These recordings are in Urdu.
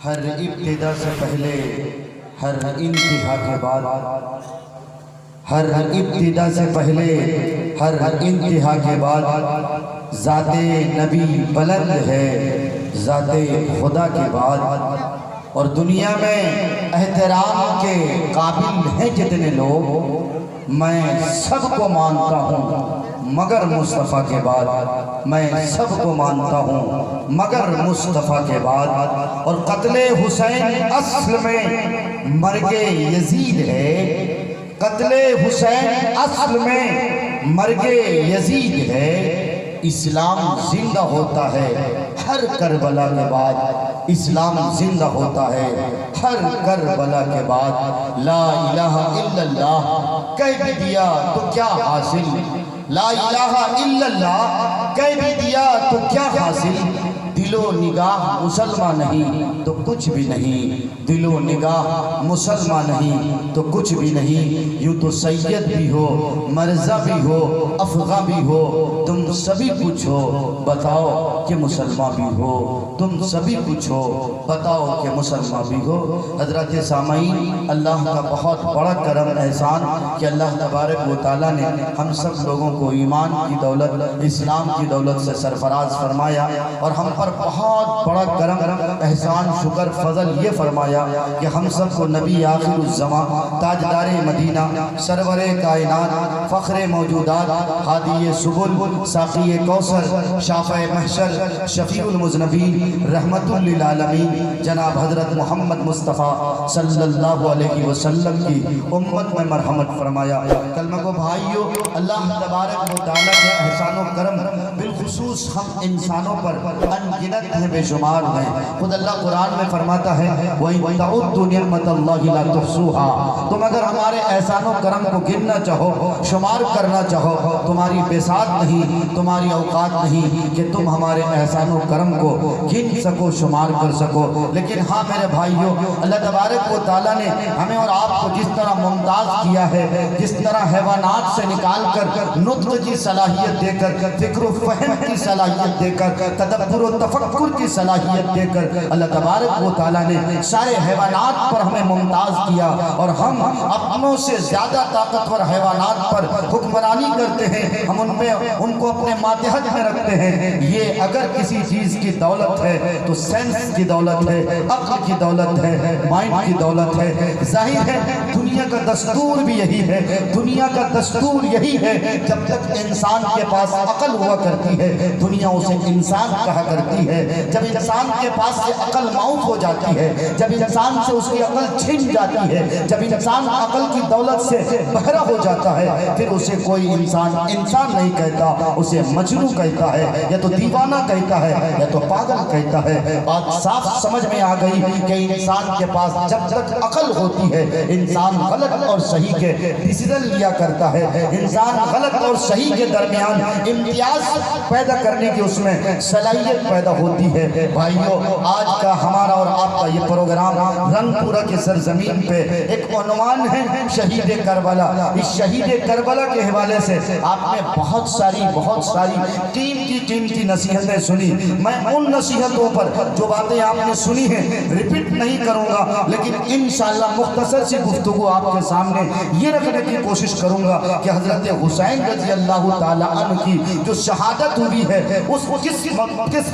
ہر ابتدا سے پہلے ہر انتہا کے بعد، ہر ابتدا سے پہلے ہر انتہا کے بعد ذات نبی بلند ہے ذات خدا کے بعد۔ اور دنیا میں احترام کے قابل ہیں جتنے لوگ، میں سب کو مانتا ہوں مگر مصطفیٰ کے بعد، میں سب کو مانتا ہوں مگر مصطفیٰ کے بعد۔ اور قتل حسین اصل میں مرگ یزید ہے، قتل حسین اصل میں مرگ یزید ہے۔ اسلام زندہ ہوتا ہے ہر کربلا کے بعد، اسلام زندہ ہوتا ہے ہر کربلا کے بعد۔ لا الہ الا اللہ کہہ بھی دیا تو کیا حاصل، لا الہ الا اللہ کہہ بھی دیا تو کیا حاصل۔ دل و نگاہ مسلمان نہیں تو کچھ بھی نہیں، دل و نگاہ مسلمان نہیں تو کچھ بھی نہیں۔ یوں تو سید بھی ہو، مرزا بھی ہو، افغاں بھی ہو، تم سبھی کچھ ہو بتاؤ کہ مسلمان بھی ہو، تم سبھی کچھ ہو بتاؤ کہ مسلمان بھی ہو۔ حضرات سامعین، اللہ کا بہت بڑا کرم احسان کہ اللہ تبارک و تعالیٰ نے ہم سب لوگوں کو ایمان کی دولت، اسلام کی دولت سے سرفراز فرمایا، اور ہم پر بہت بڑا کرم احسان شکر فضل یہ فرمایا کہ ہم سب کو نبی آخر الزمان، تاجدار مدینہ، سرور کائنات، فخر موجودات، ہادی سبل، ساقی کوثر، شافع محشر، شفیع المذنبین، رحمت للعالمین، جناب حضرت محمد مصطفیٰ صلی اللہ علیہ وسلم کی امت میں مرحمت فرمایا۔ کلمہ کو بھائیو، اللہ تبارک و تعالیٰ کے احسان و کرم بالخصوص ہم انسانوں پر انگنت ہیں، بے شمار ہیں۔ خود اللہ قرآن میں فرماتا ہے وَإِن تَعُدُّوا نِعْمَةَ اللَّهِ لَا تُحْصُوهَا، تم اگر ہمارے احسان و کرم کو گننا چاہو، شمار کرنا چاہو، تمہاری بساط نہیں، تمہاری اوقات نہیں کہ تم ہمارے احسان و کرم کو گن سکو، شمار کر سکو۔ لیکن ہاں میرے بھائیوں، اللہ تبارک و تعالیٰ نے ہمیں اور آپ کو جس طرح ممتاز کیا ہے، جس طرح حیوانات سے نکال کر نطق کی صلاحیت دے کر، فکر و فہم کی صلاحیت دے کر، تدبر و تفکر کی صلاحیت دے کر، اللہ تبارک و تعالیٰ نے سارے حیوانات پر ہمیں ممتاز کیا، اور ہم اپنوں سے زیادہ طاقتور حیوانات پر حکمرانی کرتے ہیں، ہم ان کو اپنے ماتحت میں رکھتے ہیں۔ یہ اگر کسی چیز کی دولت ہے تو سینس کی دولت ہے، عقل کی دولت ہے، مائنڈ کی دولت ہے۔ ظاہر ہے دنیا کا دستور بھی یہی ہے، دنیا کا دستور یہی ہے، جب تک انسان کے پاس عقل ہوا کرتی ہے دنیا اسے انسان کہا کرتی ہے۔ جب انسان کے پاس سے عقل معاف ہو جاتی ہے، جب انسان سے اس کی عقل چھن جاتی ہے، جب انسان عقل کی دولت سے بہرا ہو جاتا ہے، پھر اسے کوئی انسان نہیں کہتا، اسے مجنون کہتا ہے، یا تو دیوانہ کہتا ہے، یا تو پاگل کہتا ہے۔ بات صاف سمجھ میں آ گئی کہ انسان کے پاس جب تک عقل ہوتی ہے انسان غلط اور صحیح کے ڈیسیژن لیا کرتا ہے، انسان غلط اور صحیح کے درمیان امتیاز پیدا کرنے کی اس میں صلاحیت پیدا ہوتی ہے۔ بھائیو، آج کا ہمارا اور آپ کا یہ پروگرام رنگ پورہ کی سرزمین پہ ایک عنوان ہے شہید کربلا۔ اس شہید کربلا کے حوالے سے آپ نے بہت ساری قیمتی نصیحتیں سنی۔ میں ان نصیحتوں پر جو باتیں آپ نے سنی ہیں ریپیٹ نہیں کروں گا، لیکن انشاءاللہ مختصر سی گفتگو آپ کے سامنے یہ رکھنے کی کوشش کروں گا کہ حضرت حسین رضی اللہ تعالیٰ عنہ کی جو شہادت ہوئی ہے اس کس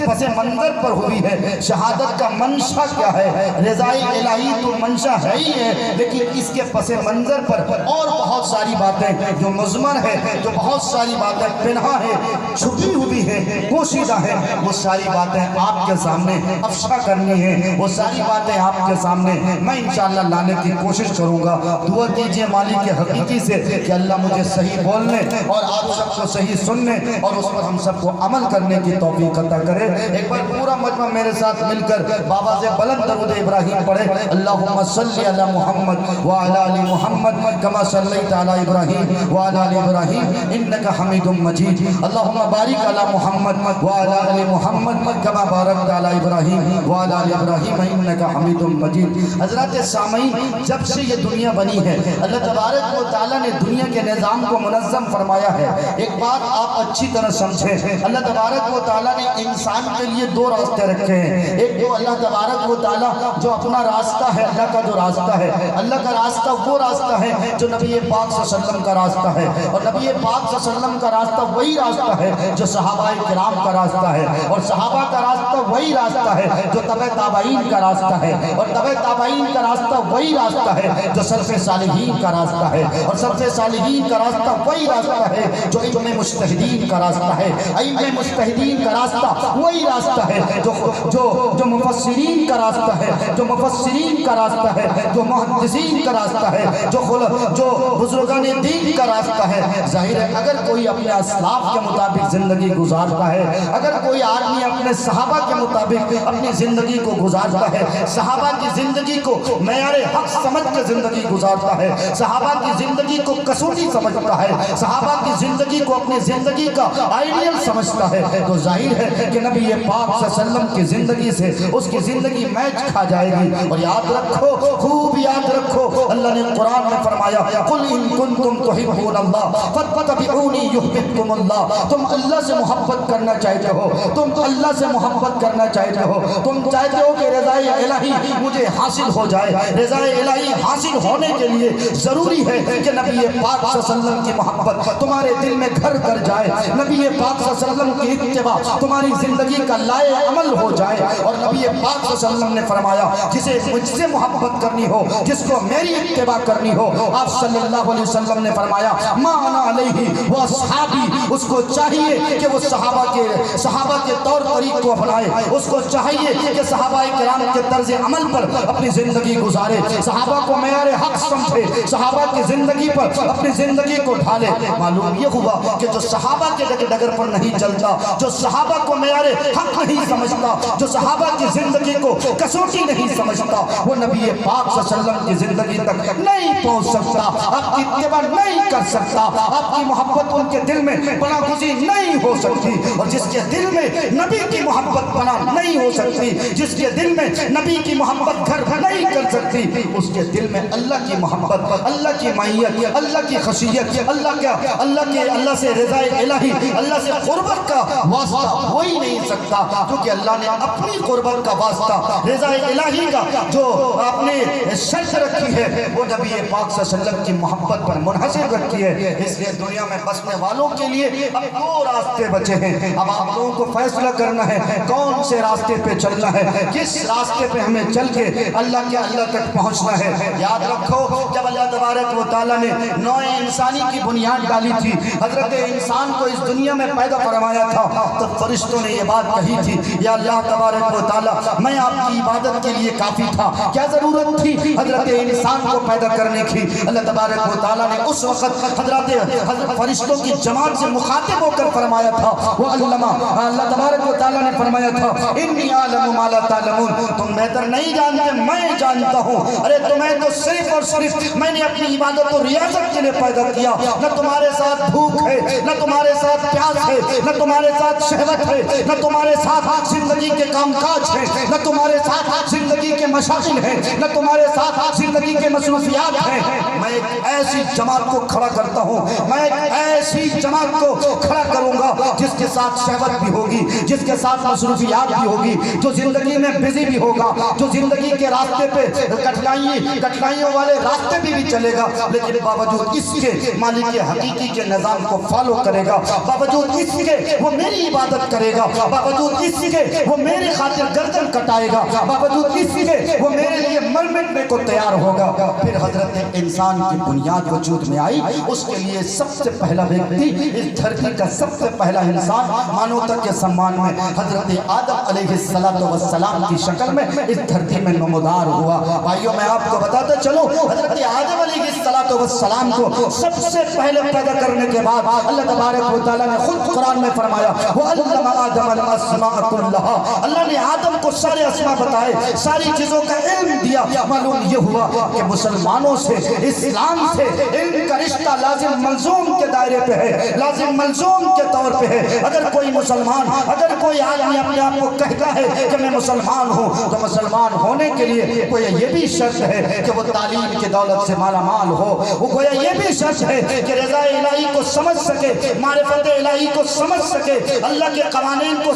پس منظر پر ہوئی ہے، شہادت کا منشا کیا ہے۔ رضائے الہی تو منشا ہے ہی ہے، لیکن اس کے پس منظر پر اور بہت ساری باتیں جو مضمر ہے، جو بہت ساری باتیں پنہا ہے، چھپی ہوئی ہے، پوشیدہ ہے، وہ ساری باتیں آپ کے سامنے افشا کرنی ہے، وہ ساری باتیں آپ کے سامنے میں انشاءاللہ لانے کی کوشش کروں گا۔ دعا کیجئے مالک حقیقی سے کہ اللہ مجھے صحیح بولنے اور آپ سب کو صحیح سننے اور اس پر ہم سب کو عمل کرنے کی توفیق عطا کرے۔ ایک بار پورا مجمع میرے ساتھ مل کر بابا سے بلند درود ابراہیم پڑھے۔ اللہم صلی علی محمد وعلی آل محمد کما صلیت علی ابراہیم وعلی آل ابراہیم انکا حمید مجید۔ اللہم بارک علی محمد وعلی آل محمد کما بارکت علی ابراہیم وعلی آل ابراہیم انکا حمید مجید۔ حضرات سامعین، جب سے یہ دنیا بنی ہے اللہ تبارک و تعالیٰ نے دنیا کے نظام کو منظم فرمایا ہے۔ ایک بات آپ اچھی طرح سمجھیں، اللہ تبارک و تعالیٰ نے انسان کے کے لیے دو راستے رکھے ہیں. ایک تو اللہ تبارک و تعالیٰ جو اپنا راستہ ہے, اللہ کا جو راستہ ہے, اللہ کا راستہ وہ راستہ ہے جو نبی پاک صلی اللہ علیہ وسلم کا راستہ ہے, اور نبی پاک صلی اللہ علیہ وسلم کا راستہ وہی راستہ ہے جو صحابہ کرام کا راستہ ہے, اور صحابہ کا راستہ وہی راستہ ہے جو تبع تابعین کا راستہ ہے, اور تبع تابعین کا راستہ وہی راستہ ہے جو سلف صالحین کا راستہ ہے, اور سلف صالحین کا راستہ وہی راستہ ہے جو ائمہ مجتہدین کا راستہ ہے, ائمہ مجتہدین کا راستہ وہی راستہ ہے جو مفسرین کا راستہ ہے, جو مفسرین کا راستہ ہے, جو محدثین کا راستہ ہے, جو بزرگان دین کا راستہ ہے. ظاہر ہے اگر کوئی اپنے اسلاف کے مطابق زندگی گزارتا ہے, اگر کوئی آدمی اپنے صحابہ کے مطابق اپنی زندگی کو گزارتا ہے, صحابہ کی زندگی کو معیار حق سمجھ کے زندگی گزارتا ہے, صحابہ کی زندگی کو کسوٹی سمجھتا ہے, صحابہ کی زندگی کو اپنی زندگی کا آئیڈیل سمجھتا ہے, تو ظاہر ہے کہ نبی پاک صلی اللہ علیہ وسلم کی زندگی سے اس کی زندگی میچ کھا جائے گی. اور یاد رکھو, خوب یاد رکھو, اللہ نے قرآن میں فرمایا قل ان کنتم تحبون اللہ فاتبعونی یحببکم اللہ. تم اللہ سے محبت کرنا چاہتے ہو, تم اللہ سے محبت کرنا چاہتے ہو, تم چاہتے ہو کہ رضائے الہی مجھے حاصل ہو جائے. رضائے الہی حاصل ہونے کے لیے ضروری ہے کہ نبی پاک صلی اللہ علیہ وسلم کی محبت تمہارے دل میں گھر کر جائے, نبی پاک صلی اللہ علیہ وسلم کی اتباع تمہاری زندگی کا لائے عمل ہو جائے. اور نبی پاک صلی اللہ علیہ وسلم نے فرمایا جسے مجھ سے محبت کرنی ہو, جس کو میری اتباع کرنی ہو, آپ صلی اللہ علیہ وسلم نے فرمایا ما انا علیہ و اصحابی, اس کو چاہیے کہ وہ صحابہ کے طور طریق کو اپنائے, اس کو چاہیے کہ صحابہ کرام کے طرز عمل پر اپنی زندگی گزارے, صحابہ کو معیار حق سمجھے, صحابہ کی زندگی پر اپنی زندگی کو ڈھالے. معلوم یہ ہوا کہ جو صحابہ کے ڈگر پر نہیں چلتا, جو صحابہ کو معیار حق نہیں سمجھتا, جو صحابہ کی زندگی کو کسوٹی نہیں سمجھتا, وہ نبی پاک صلی اللہ علیہ وسلم کی زندگی تک نہیں پہنچ سکتا, آپ کی اتباع نہیں کر سکتا, آپ کی محبت ان کے دل میں پناہ گزی نہیں ہو سکتی. اور جس کے دل میں نبی کی محبت پناہ نہیں ہو سکتی, جس کے دل میں نبی کی محبت گھر نہیں کر سکتی, اس کے دل میں اللہ کی محبت, اللہ کی معیت, اللہ کی خشیت, اللہ سے رضائے الہی, اللہ سے قربت کا واسطہ ہو ہی نہیں سکتا, کیونکہ اللہ نے اپنی قربت کا واسطہ رضائے الہی کا جو آپ نے شرط رکھی ہے وہ نبی پاک صلی اللہ علیہ وسلم کی محبت پر منحصر رکھی ہے. اس لیے دنیا میں بسنے والوں کے لیے اب دو راستے بچے ہیں. اب آپ لوگوں کو فیصلہ کرنا ہے کون سے راستے پہ چلنا ہے, کس راستے پہ ہمیں چل کے اللہ کے اللہ تک پہنچنا ہے. یاد رکھو جب اللہ تبارک و تعالیٰ نے نوع انسانی کی بنیاد ڈالی تھی, حضرت انسان کو اس دنیا میں پیدا فرمایا تھا, تو فرشتوں نے یہ بات کہی تھی یا اللہ تبارک و تعالیٰ میں آپ کی عبادت کے لیے کافی تھا, کیا ضرورت تھی حضرت انسان کو پیدا کرنے کی. اللہ تبارک و تعالیٰ نے اس وقت حضرت فرشتوں کی جماعت سے مخاطب ہو کر فرمایا تھا وہ اللہ تبارک و تعالیٰ نے فرمایا تھا انی اعلم ما لا تعلمون, تم بہتر نہیں جانتے میں جانتا ہوں. ارے تمہیں تو صرف اور صرف میں نے اپنی عبادت اور ریاضت کے لیے پیدا کیا, نہ تمہارے ساتھ بھوک ہے, نہ تمہارے ساتھ پیاس ہے, نہ تمہارے ساتھ شہوت ہے, نہ تمہارے ساتھ زندگی کے کام کاج ہے, نہ تمہارے ساتھ زندگی کے مشاغل ہیں, نہ تمہارے ساتھ زندگی کے مصروفیات ہیں. میں ایک ایسی جماعت کو کھڑا کرتا ہوں, میں ایک ایسی جماعت کو کھڑا کروں گا جس کے ساتھ شہوت بھی ہوگی, جس کے ساتھ مصروفیات بھی ہوگی, جو زندگی میں بزی بھی ہوگا, جو زندگی کے راستے پہ کٹھنائیوں والے راستے بھی چلے گا, لیکن باوجود اس کے مالک حقیقی کے نظام کو فالو کرے گا, باوجود اس کے وہ میری عبادت کرے گا, باوجود اس کے وہ میری خاطر گردن کٹائے گا, باوجود اس کے وہ میرے لیے مر مٹنے کو تیار ہوگا. پھر حضرت انسان کی بنیاد وجود میں آئی, اس کے لیے سب سے پہلا ویکتی, اس دھرتی کا سب سے پہلا انسان مانوتا کے سمان میں حضرت آدم علیہ السلام کی شکل میں اس دھرتی میں نمودار ہوا. بھائیوں میں آپ کو بتاتا چلو حضرت آدم علیہ السلام کو سب سے پہلے پیدا کرنے کے بعد اللہ تبارک و تعالیٰ نے خود قرآن میں فرمایا وَعَلَّمَ آدَمَ الْأَسْمَاءَ كُلَّهَا, اللہ نے آدم کو سارے اسماء بتائے, ساری چیزوں کا علم دیا. معلوم یہ ہوا کہ مسلمانوں سے, اسلام سے علم کا رشتہ لازم ملزوم کے دائرے پہ ہے, لازم ملزوم کے طور پہ ہے. اگر کوئی مسلمان, اگر کوئی آدمی اپنے آپ کو کہتا ہے کہ میں مسلمان ہوں, تو مسلمان ہونے کے لیے کوئی یہ بھی شرط ہے کہ وہ تعلیم کی دولت سے مالا مال ہو, وہ کوئی یہ بھی شرط ہے کہ رضا الہی کو سمجھ سکے, معرفت الہی کو سمجھ سکے, اللہ کے قوانین کو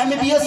MBBS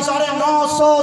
950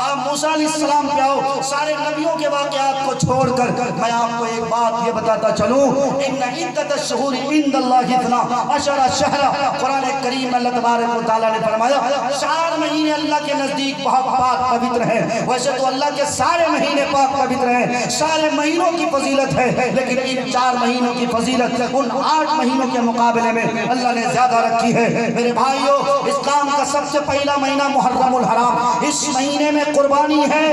آپ موسیٰ علیہ السلام پہ آؤ، سارے نبیوں کے واقعات کو چھوڑ کر میں آپ کو ایک بات یہ بتاتا چلوں، ان عدت الشہور عند اللہ 12 شہر، قرآن کریم میں اللہ تبارک و تعالیٰ نے فرمایا 4 مہینے اللہ کے نزدیک بہت پاک پوتر ہیں۔ ویسے تو اللہ کے سارے مہینے پاک پوتر ہیں، سارے مہینوں کی فضیلت ہے، لیکن ان 4 مہینوں کی فضیلت ان 8 مہینوں کے مقابلے میں اللہ نے زیادہ رکھی ہے۔ میرے بھائیو، اسلام کا سب سے پہلا مہینہ محرم الحرام، اس مہینے میں قربانی ہے،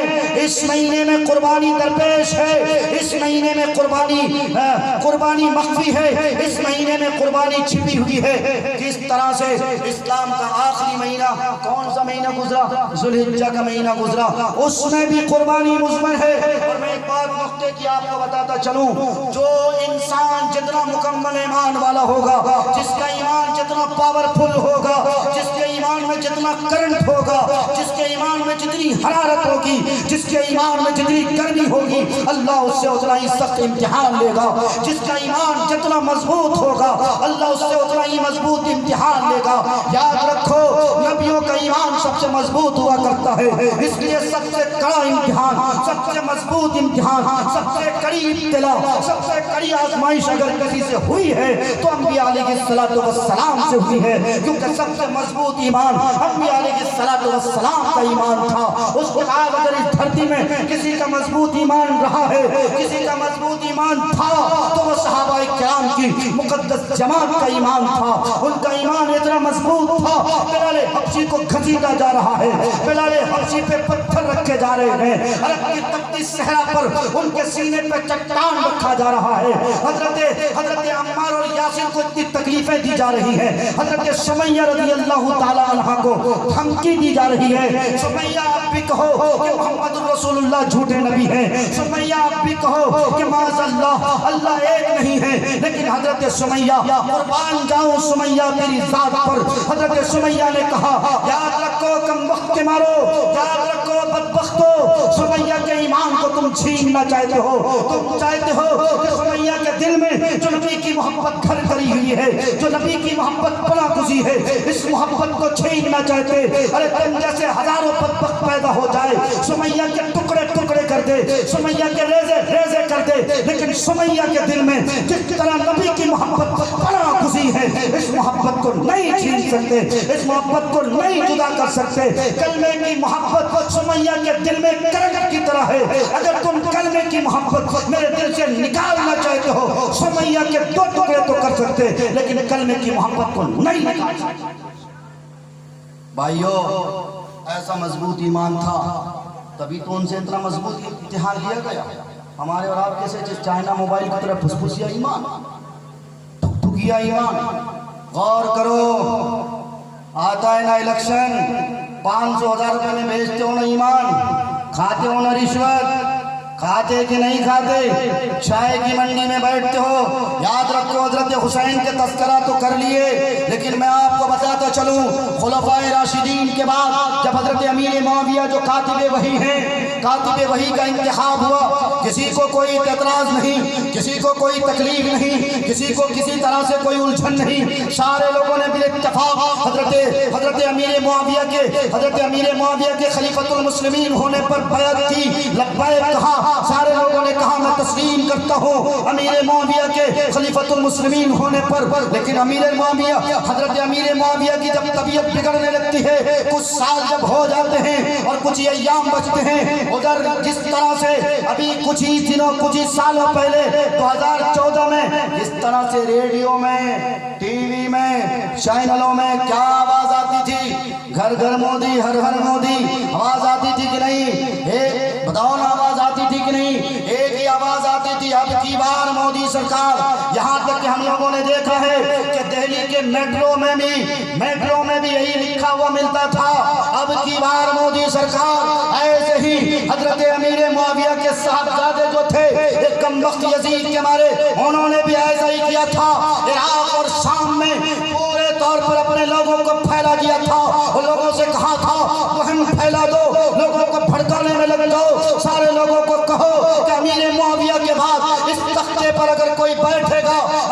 اس مہینے میں قربانی درپیش ہے، اس مہینے میں قربانی مخفی ہے، اس مہینے میں قربانی چھپی ہوئی ہے۔ کس طرح سے اسلام کا آخری مہینہ کون سا مہینہ گزرا؟ ذوالحجہ کا مہینہ گزرا، اس میں بھی قربانی مضمر ہے۔ اور میں ایک بات نقطے کی آپ کو بتاتا چلوں، جو انسان جتنا مکمل ایمان والا ہوگا، جس کا ایمان جتنا پاورفل ہوگا، جس کے ایمان میں جتنا کرنٹ ہوگا، جس کے ایمان میں جتنی حرارت ہوگی، جس کے ایمان میں جتنی گرمی ہوگی، اللہ اس سے اتنا ہی سخت امتحان لے گا۔ جس کا ایمان جتنا مضبوط ہوگا، اللہ اس سے اتنا ہی مضبوط امتحان لے گا۔ یاد رکھو، نبیوں کا ایمان سب سے مضبوط ہوا کرتا ہے، اس لیے سب سے کڑا امتحان، سب سے مضبوط امتحان، سب سے کڑی ابتلا، سب سے کڑی آزمائش اگر کسی سے ہوئی ہے تو انبیاء علیہ السلام سے ہوئی ہے، کیونکہ سب سے مضبوط ایمان انبیاء علیہ السلام کا ایمان تھا۔ اس کے بعد اگر اس دھرتی میں کسی کا مضبوط ایمان رہا ہے، کسی کا مضبوط ایمان تھا، تو وہ صحابہ کرام کی مقدس جماعت کا ایمان تھا۔ ان کا ایمان اتنا مضبوط تھا، بلال حبشی کو گھسیٹا جا رہا ہے، بلال حبشی پہ پتھر رکھے جا رہے ہیں، عرب کی تپتی صحرا پر ان کے سینے پہ چٹان رکھا جا رہا ہے۔ حضرت عمار اور یاسر کو اتنی تکلیفیں دی جا رہی ہیں، حضرت سمیہ رضی اللہ تعالی عنہ کو دھمکی دی جا رہی ہے، سمیہ آپ بھی کہو کہ محمد رسول اللہ جھوٹے نبی ہیں، سمیہ آپ بھی کہو کہ معاذ اللہ ایک نہیں ہے، لیکن حضرت سمیہ قربان جاؤں سمیہ تیری ذات پر، حضرت سمیہ نے کہا یاد رکھو کم وقت کے مارو، یاد رکھو بدبختو، سمیہ کے ایمان کو تم چھیننا چاہتے ہو، تم چاہتے ہو کہ سمیہ کے دل میں جو نبی کی محبت گھر کری ہوئی ہے، جو نبی کی محبت پناہ گزی ہے، اس محبت کو چھیننا چاہتے، ارے تم جیسے ہزاروں بدبخت پیدا ہو جائے، سمیہ کے ٹکڑے ٹکڑے کر دے، سمیہ کے ریزے ریزے کر دے، لیکن سمیہ کے دل میں جس طرح نبی کی محبت پناہ گزی ہے، اس محبت کو نہیں چھین سکتے، اس محبت کو نہیں جدا کر سکتے۔ کلمے کی محبت سمیہ کے دل میں کرنٹ کی طرح ہے، اگر تم کلمے کی محبت میرے دل سے نکالنا چاہتے ہو، سمیہ کے 2 ٹکڑے تو کر سکتے، لیکن کلمے کی محبت کو نہیں نکال سکتے۔ بھائیو، ایسا مضبوط ایمان تھا، تبھی تو ان سے اتنا مضبوط امتحان لیا گیا۔ ہمارے اور آپ کیسے چائنا موبائل کی طرف پھسپھسیا ایمان، ٹھکٹھکیا ایمان۔ غور کرو، آتا ہے نا الیکشن، 500,000 روپے میں بھیجتے ہو نا ایمان، کھاتے ہو نا رشوت، کھاتے کہ نہیں کھاتے، چائے کی منڈی میں بیٹھتے ہو۔ یاد رکھو حضرت حسین کے تذکرہ تو کر لیے، لیکن میں آپ کو بتاتا چلوں خلفائے راشدین کے بعد جب حضرت امیر معاویہ جو کاتب وحی ہیں، کاتب وحی کا انتخاب ہوا، کسی کو کوئی اعتراض نہیں، کسی کو کوئی تکلیف نہیں، کسی کو کسی طرح سے کوئی الجھن نہیں، سارے لوگوں نے بالاتفاق حضرت امیر معاویہ کے خلیفۃ المسلمین ہونے پر بیعت کی، لبیک کہا، سارے لوگوں نے کہا میں تسلیم کرتا ہوں امیر معاویہ کے خلیفۃ المسلمین ہونے پر۔ لیکن حضرت امیر معاویہ کی جب طبیعت بگڑنے لگتی ہے، کچھ سال جب ہو جاتے ہیں اور کچھ ایام بچتے ہیں، ادھر جس طرح سے ابھی کچھ ہی دنوں کچھ ہی سالوں پہلے 2014 میں جس طرح سے ریڈیو میں، ٹی وی میں، چینلوں میں کیا آواز آتی تھی، گھر گھر مودی، ہر ہر مودی، آواز آتی تھی کہ نہیں؟ بتاؤ نا، آواز آتی تھی کہ نہیں؟ ایک ہی آواز آتی تھی، اب کی بار مودی سرکار۔ یہاں تک کہ ہم لوگوں نے دیکھا ہے کہ دہلی کے میٹرو میں بھی یہی لکھا ہوا ملتا تھا، اب کی بار مودی سرکار۔ ایسے ہی حضرت امیر معاویہ کے صاحبزادے جو تھے، ایک کم وقت یزید کے مارے، انہوں نے بھی ایسا ہی کیا تھا، عراق اور شام میں پورے طور پر اپنے لوگوں کو پھیلا دیا تھا، اور لوگوں سے کہا تھا مہم پھیلا دو، لوگوں کو بھڑکانے میں لگ جاؤ، سارے لوگوں کو کہو کہ امیر معاویہ کے بعد اس تختے پر اگر کوئی بیٹھے گا،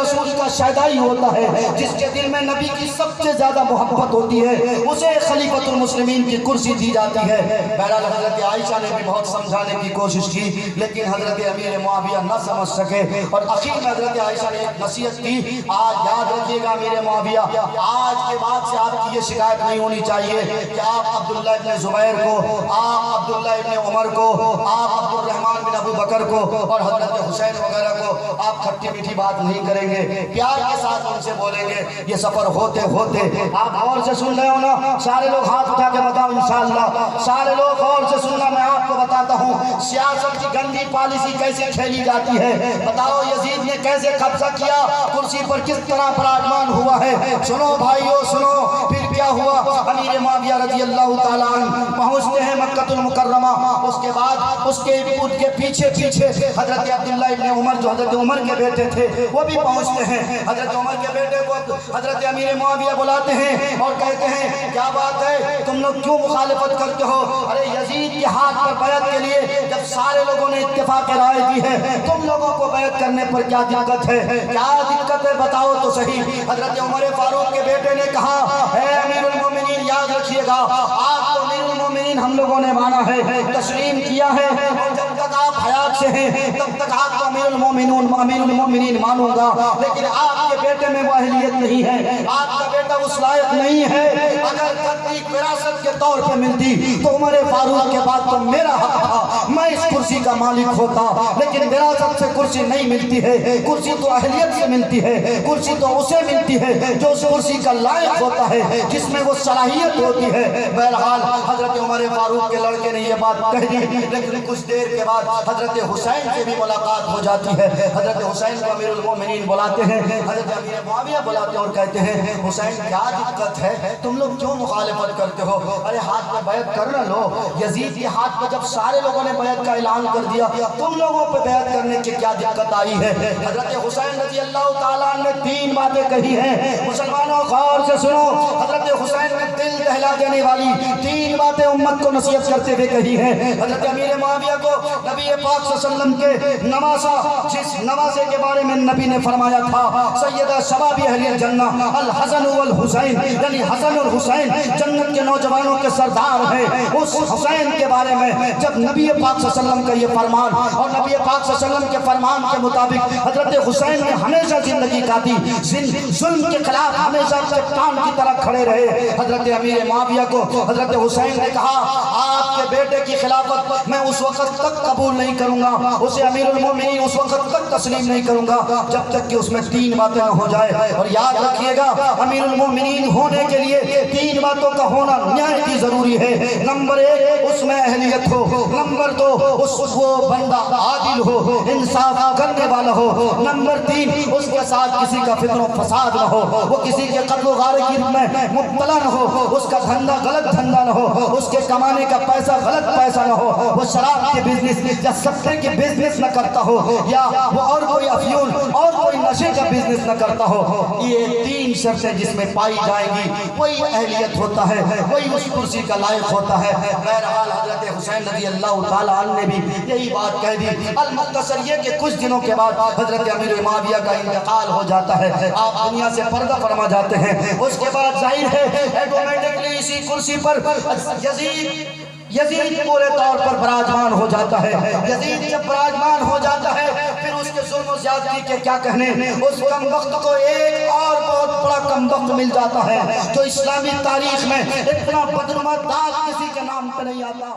رسول کا شیدائی ہوتا ہے, جس کے دل میں نبی کی سب سے زیادہ محبت ہوتی ہے, اسے خلیفۃ المسلمین کی کرسی دی جاتی ہے. بہرحال حضرت عائشہ نے بھی بہت سمجھانے کی کوشش کی, لیکن حضرت امیر معاویہ نہ سمجھ سکے, اور اخیر میں حضرت عائشہ نے ایک نصیحت کی, آج یاد رکھیے گا امیر معاویہ, آج کے بعد سے آپ کی یہ شکایت نہیں ہونی چاہیے کہ آپ عبداللہ ابن زبیر کو, آپ عبداللہ ابن عمر کو, آپ عبد الرحمن بن ابو بکر کو اور حضرت حسین وغیرہ کو آپ کھٹی میٹھی بات نہیں کریں گے, پیار کے ساتھ ان سے بولیں گے. یہ سفر ہوتے ہوتے آپ غور سے سن رہے ہو نا, سارے لوگ ہاتھ اٹھا کے بتاؤ انشاءاللہ, سارے لوگ غور سے سننا, میں آپ کو بتاتا ہوں سیاست کی گندی پالیسی کیسے کھیلی جاتی ہے. بتاؤ یزید نے کیسے قبضہ کیا, کرسی پر کس طرح براجمان ہوا ہے. سنو بھائیو سنو, پھر کیا ہوا, امیر معاویہ رضی اللہ تعالیٰ عنہ پہنچتے ہیں مکہ المکرمہ. اس کے بعد اس کے پیچھے پیچھے حضرت عبداللہ ابن عمر, جو حضرت عمر کے بیٹے تھے, وہ بھی پہنچتے ہیں. حضرت عمر کے بیٹے کو حضرت امیر معاویہ بلاتے ہیں اور کہتے ہیں کیا بات ہے, تم لوگ کیوں مخالفت کرتے ہو؟ ارے یزید کے ہاتھ پر بیعت کے لیے جب سارے لوگوں نے اتفاق رائے دی ہے, تم لوگوں کو بیعت کرنے پر کیا دقت ہے, کیا دقت ہے بتاؤ تو صحیح. حضرت عمر فاروق کے بیٹے نے کہا, اے امیر المومنین یاد رکھیے گا, آپ کو امیر المومنین ہم لوگوں نے مانا ہے, تسلیم کیا ہے, اور جب تک آپ حیات سے ہیں تب تک آپ کو امیر المومنین مانوں گا, لیکن آپ کے بیٹے میں وہ اہلیت نہیں ہے, آپ کا بیٹا اس لائق نہیں ہے. اگر گدی وراثت کے طور پہ ملتی تو عمر فاروق کے بعد تو میرا حق تھا, میں اس کرسی کا مالک ہوتا, لیکن وراثت سے کرسی نہیں ملتی ہے, کرسی تو اہلیت سے ملتی ہے, کرسی تو اسے ملتی ہے جو اس کرسی کا لائق ہوتا ہے, جس میں وہ صلاحیت ہوتی ہے. بہرحال حضرت عمر فاروق کے لڑکے نے یہ بات کہہ دی, لیکن کچھ دیر کے بعد حضرت حسین سے بھی ملاقات ہو جاتی ہے. حضرت حسین کو امیر المومنین بلاتے ہیں, حضرت امیر معاویہ بلاتے ہیں اور کہتے ہیں حسین کیا دقت ہے, تم لوگ کیوں مخالفت کرتے ہو؟ ارے ہاتھ میں بیعت کر نہ لو. یزید کے ہاتھ پر جب سارے لوگوں نے بیعت کا اعلان کر دیا, تم لوگوں پہ بیعت کرنے کی کیا دقت آئی ہے؟ حضرت حسین رضی اللہ تعالیٰ نے 3 باتیں کہی ہیں. مسلمانوں غور سے سنو, حضرت حسین نے دل دہلا دینے والی 3 باتیں امت کو نصیحت کرتے ہوئے کہی ہیں. حضرت امیر معاویہ کو نبی پاک صلی اللہ علیہ وسلم کے نواسہ, جس نواسے کے بارے میں نبی نے فرمایا تھا سیدہ شباب اہل الجنہ الحسن والحسین, یعنی حسن اور حسین جنت کے نوجوانوں کے سردار ہیں, اس حسین کے بارے میں جب نبی پاک صلی اللہ علیہ وسلم کا یہ فرمان, اور نبی پاک صلی اللہ علیہ وسلم کے فرمان کے مطابق حضرت حسین نے ہمیشہ زندگی کاٹی, ظلم کے خلاف ہمیشہ چٹان کی طرح کھڑے رہے. حضرت امیر معاویہ کو حضرت حسین نے کہا, آپ کے بیٹے کی خلافت میں اس وقت تک قبول نہیں کروں گا, اسے امیر المومنین اس وقت تک تسلیم نہیں کروں گا جب تک کہ اس میں 3 باتیں نہ ہو جائے. اور یاد رکھیے گا, امیر المومنین ہونے کے لیے 3 باتوں کا ہونا نہایت ہی ضروری ہے. نمبر 1 اس میں اہلیت ہو, نمبر 2 وہ بندہ عادل ہو, انصاف کرنے والا ہو, نمبر 3 اس کے ساتھ کسی کا فتن و فساد نہ ہو, وہ کسی کے قتل و غارت میں مبتلا نہ ہو, اس کا دھندا غلط دھندا نہ ہو, اس کے کمانے کا پیسہ غلط پیسہ نہ ہو, وہ شراب کے بزنس یا سکے کے بزنس نہ کرتا ہو, یا وہ اور کوئی افیون اور کوئی نشے کا بزنس نہ کرتا ہو. یہ 3 شرطیں جس میں پائی جائیں گی وہی اہلیت ہوتا ہے, وہی اس کرسی کا لائق ہوتا ہے. بہرحال حضرت حسین رضی اللہ تعالیٰ عنہ نے بھی یہی بات کہہ دی. المختصر یہ کہ کچھ دنوں کے بعد حضرت امیر معاویہ کا انتقال ہو جاتا ہے, آپ دنیا سے پردہ فرما جاتے ہیں. اس کے بعد ظاہر ہے ایٹومیٹکلی اسی کرسی پر یزید پورے طور پر براجمان ہو جاتا ہے. یزید جب براجمان ہو جاتا ہے پھر اس کے ظلم و زیادتی کے کیا کہنے, اس کم وقت کو ایک اور بہت بڑا کم وقت مل جاتا ہے جو اسلامی تاریخ میں اتنا بدنما داغ کسی کے نام پہ نہیں آتا.